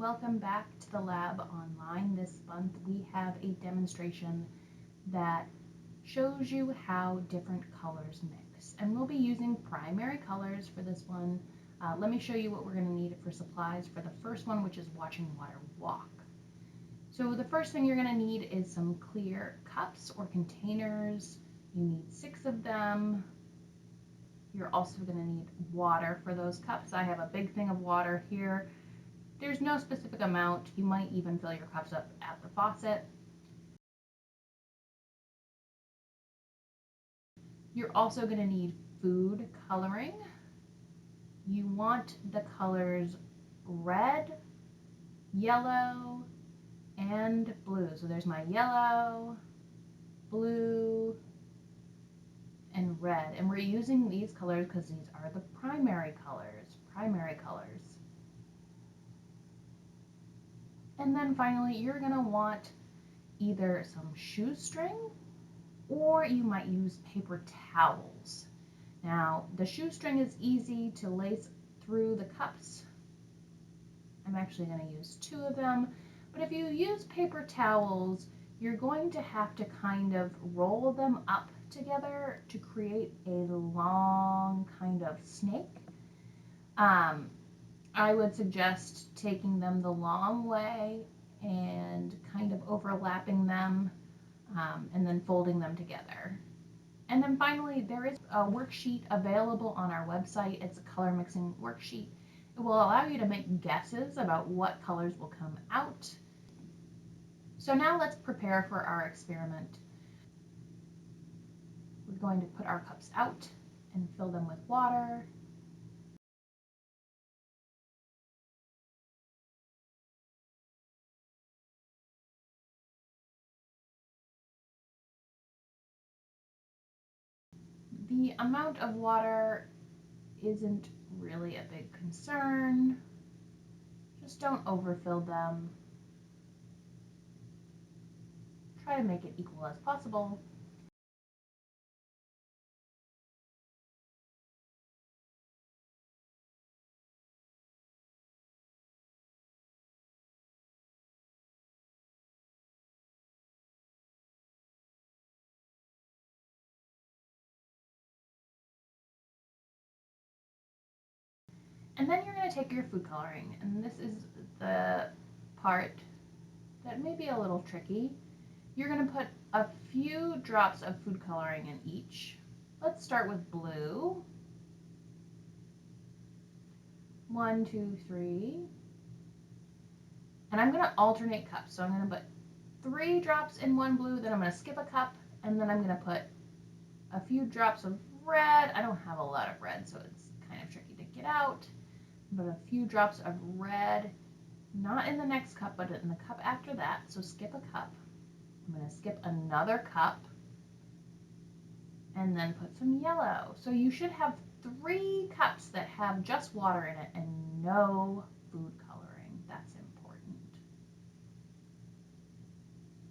welcome back to the lab online. This month we have a demonstration that shows you how different colors mix, and we'll be using primary colors for this one. Let me show you what we're going to need for supplies for the first one, which is watching water walk. So the first thing you're going to need is some clear cups or containers. You need 6 of them. You're also going to need water for those cups. I have a big thing of water here. There's no specific amount. You might even fill your cups up at the faucet. You're also going to need food coloring. You want the colors red, yellow, and blue. So there's my yellow, blue, and red. And we're using these colors because these are the primary colors. And then finally, you're going to want either some shoestring or you might use paper towels. Now, the shoestring is easy to lace through the cups. I'm actually going to use 2 of them, but if you use paper towels, you're going to have to kind of roll them up together to create a long kind of snake. I would suggest taking them the long way and kind of overlapping them and then folding them together. And then finally, there is a worksheet available on our website. It's a color mixing worksheet. It will allow you to make guesses about what colors will come out. So now let's prepare for our experiment. We're going to put our cups out and fill them with water. The amount of water isn't really a big concern. Just don't overfill them. Try to make it equal as possible. And then you're going to take your food coloring, and this is the part that may be a little tricky. You're going to put a few drops of food coloring in each. Let's start with blue. 1, 2, 3. And I'm going to alternate cups. So I'm going to put 3 drops in one blue, then I'm going to skip a cup, and then I'm going to put a few drops of red. I don't have a lot of red, so it's kind of tricky to get out. But a few drops of red, not in the next cup, but in the cup after that. So skip a cup. I'm going to skip another cup and then put some yellow. So you should have 3 cups that have just water in it and no food coloring. That's important.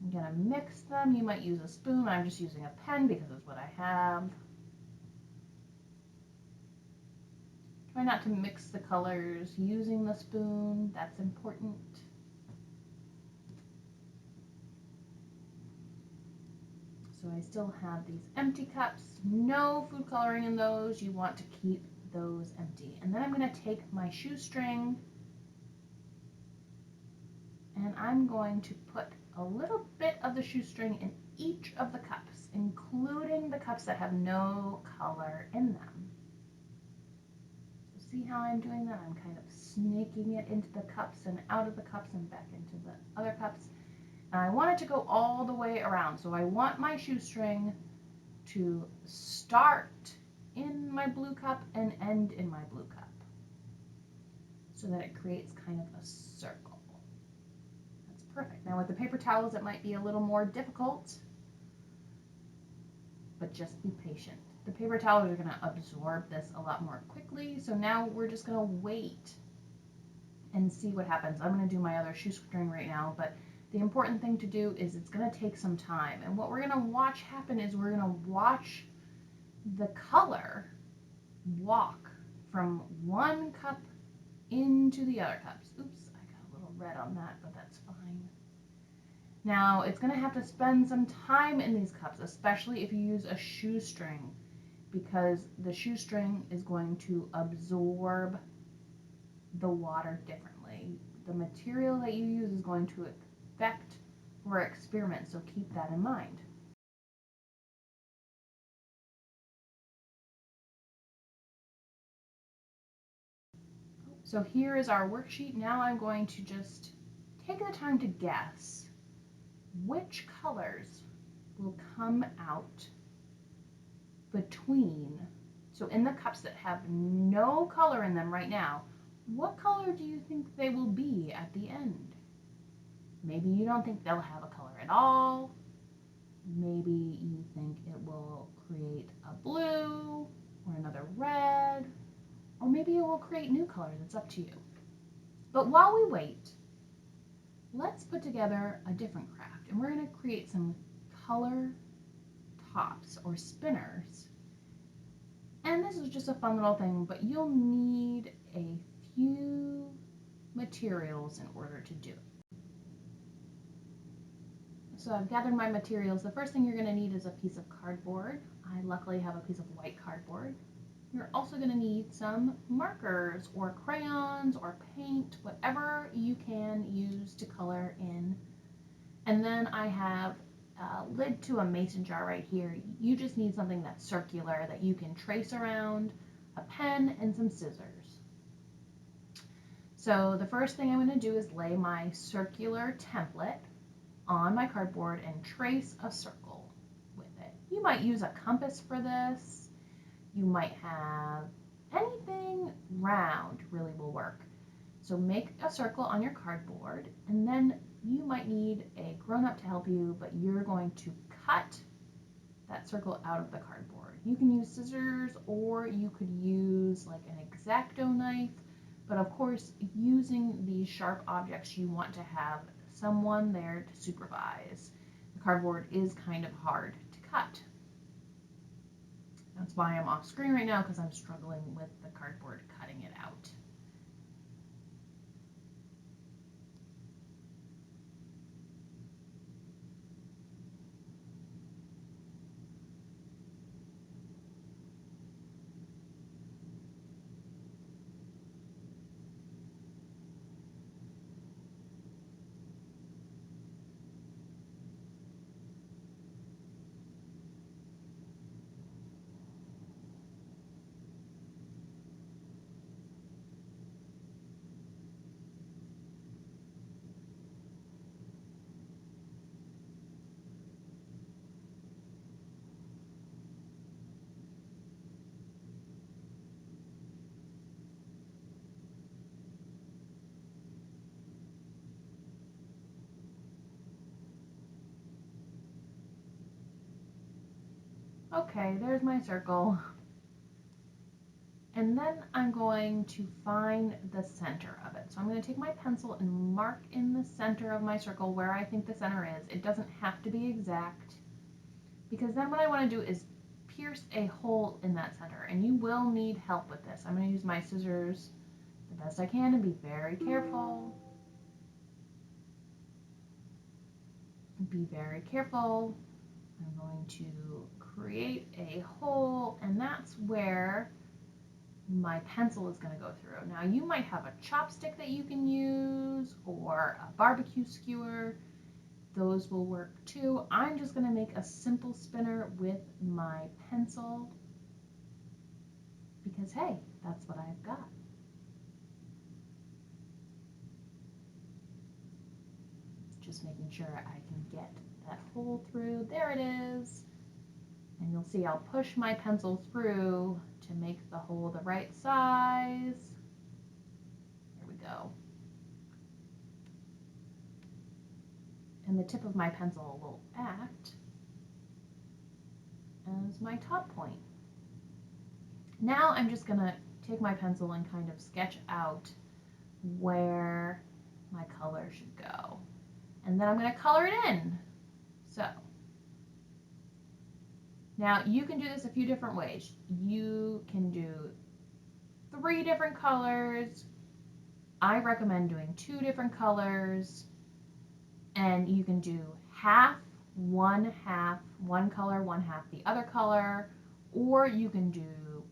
I'm going to mix them. You might use a spoon. I'm just using a pen because it's what I have. Try not to mix the colors using the spoon. That's important. So I still have these empty cups. No food coloring in those. You want to keep those empty. And then I'm going to take my shoestring and I'm going to put a little bit of the shoestring in each of the cups, including the cups that have no color in them. So see how I'm doing that? I'm kind of snaking it into the cups and out of the cups and back into the other cups. And I want it to go all the way around. So I want my shoestring to start in my blue cup and end in my blue cup so that it creates kind of a circle. That's perfect. Now with the paper towels, it might be a little more difficult, but just be patient. The paper towels are going to absorb this a lot more quickly. So now we're just going to wait and see what happens. I'm going to do my other shoestring right now, but the important thing to do is it's going to take some time. And what we're going to watch happen is we're going to watch the color walk from one cup into the other cups. Oops, I got a little red on that, but that's fine. Now, it's going to have to spend some time in these cups, especially if you use a shoestring, because the shoestring is going to absorb the water differently. The material that you use is going to affect your experiment, so keep that in mind. So here is our worksheet. Now I'm going to just take the time to guess which colors will come out between. So in the cups that have no color in them right now, what color do you think they will be at the end? Maybe you don't think they'll have a color at all. Maybe you think it will create a blue or another red, or maybe it will create new colors. It's up to you. But while we wait, let's put together a different craft, and we're going to create some color tops or spinners. And this is just a fun little thing, but you'll need a few materials in order to do it. So I've gathered my materials. The first thing you're going to need is a piece of cardboard. I luckily have a piece of white cardboard. You're also going to need some markers or crayons or paint, whatever you can use to color in. And then I have a lid to a mason jar right here. You just need something that's circular that you can trace around, a pen, and some scissors. So the first thing I'm going to do is lay my circular template on my cardboard and trace a circle with it. You might use a compass for this. You might have anything round really will work. So make a circle on your cardboard, and then you might need a grown-up to help you, but you're going to cut that circle out of the cardboard. You can use scissors, or you could use like an X-Acto knife, but of course, using these sharp objects, you want to have someone there to supervise. The cardboard is kind of hard to cut. That's why I'm off screen right now, because I'm struggling with the cardboard cutting it out. Okay, there's my circle. And then I'm going to find the center of it. So I'm going to take my pencil and mark in the center of my circle where I think the center is. It doesn't have to be exact, because then what I want to do is pierce a hole in that center, and you will need help with this. I'm going to use my scissors the best I can and be very careful. Be very careful. I'm going to create a hole, and that's where my pencil is going to go through. Now you might have a chopstick that you can use, or a barbecue skewer. Those will work too. I'm just going to make a simple spinner with my pencil, because hey, that's what I've got. Just making sure I can get that hole through. There it is. And you'll see I'll push my pencil through to make the hole the right size. There we go. And the tip of my pencil will act as my top point. Now I'm just going to take my pencil and kind of sketch out where my color should go. And then I'm going to color it in. So now you can do this a few different ways. You can do 3 different colors. I recommend doing 2 different colors, and you can do half, one color, one half the other color, or you can do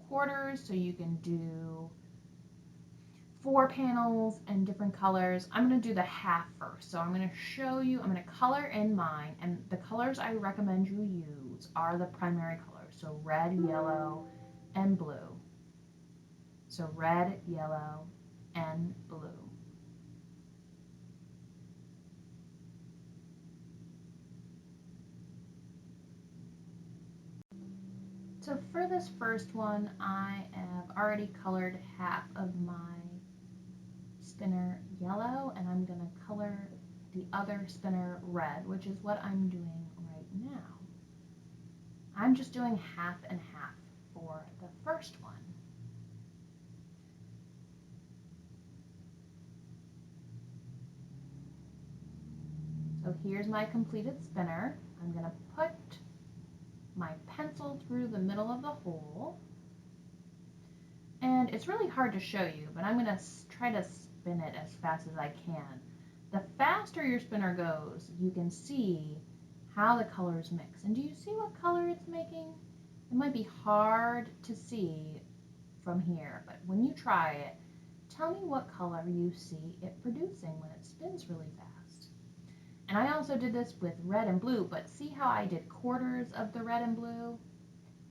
quarters, so you can do 4 panels and different colors. I'm going to do the half first. So I'm going to show you, I'm going to color in mine, and the colors I recommend you use are the primary colors. So red, yellow, and blue. So red, yellow, and blue. So for this first one, I have already colored half of my spinner yellow, and I'm going to color the other spinner red, which is what I'm doing right now. I'm just doing half and half for the first one. So here's my completed spinner. I'm going to put my pencil through the middle of the hole. And it's really hard to show you, but I'm going to try to spin it as fast as I can. The faster your spinner goes, you can see how the colors mix. And do you see what color it's making? It might be hard to see from here, but when you try it, tell me what color you see it producing when it spins really fast. And I also did this with red and blue, but see how I did quarters of the red and blue?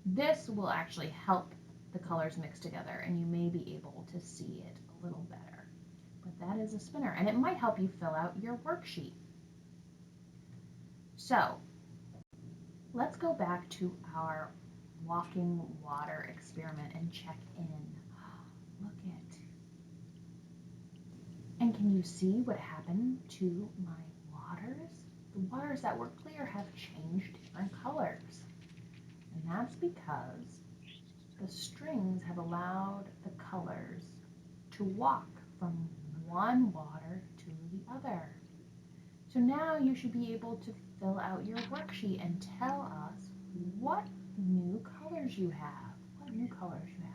This will actually help the colors mix together, and you may be able to see it a little better. But that is a spinner, and it might help you fill out your worksheet. So let's go back to our walking water experiment and check in. Look it. And can you see what happened to my waters? The waters that were clear have changed different colors. And that's because the strings have allowed the colors to walk from one water to the other. So now you should be able to fill out your worksheet and tell us what new colors you have. What new colors you have.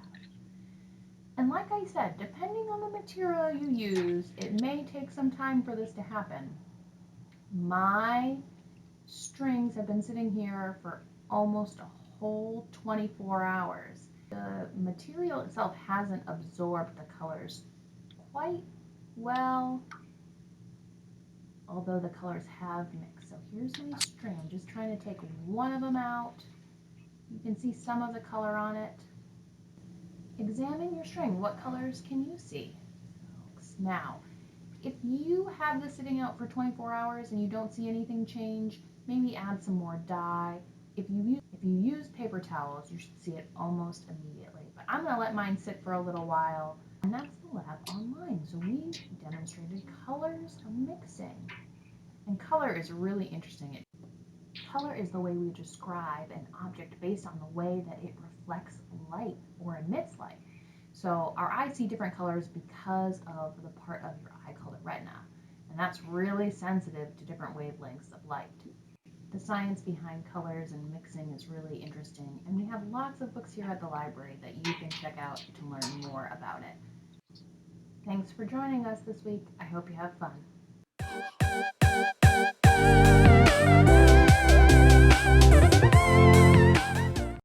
And like I said, depending on the material you use, it may take some time for this to happen. My strings have been sitting here for almost a whole 24 hours. The material itself hasn't absorbed the colors quite well, although the colors have mixed. So here's my string. I'm just trying to take one of them out. You can see some of the color on it. Examine your string. What colors can you see? Now, if you have this sitting out for 24 hours and you don't see anything change, maybe add some more dye. If you use paper towels, you should see it almost immediately. But I'm going to let mine sit for a little while. And that's the lab online. So we demonstrated colors mixing. And color is really interesting. Color is the way we describe an object based on the way that it reflects light or emits light. So our eyes see different colors because of the part of your eye called the retina. And that's really sensitive to different wavelengths of light. The science behind colors and mixing is really interesting, and we have lots of books here at the library that you can check out to learn more about it. Thanks for joining us this week. I hope you have fun.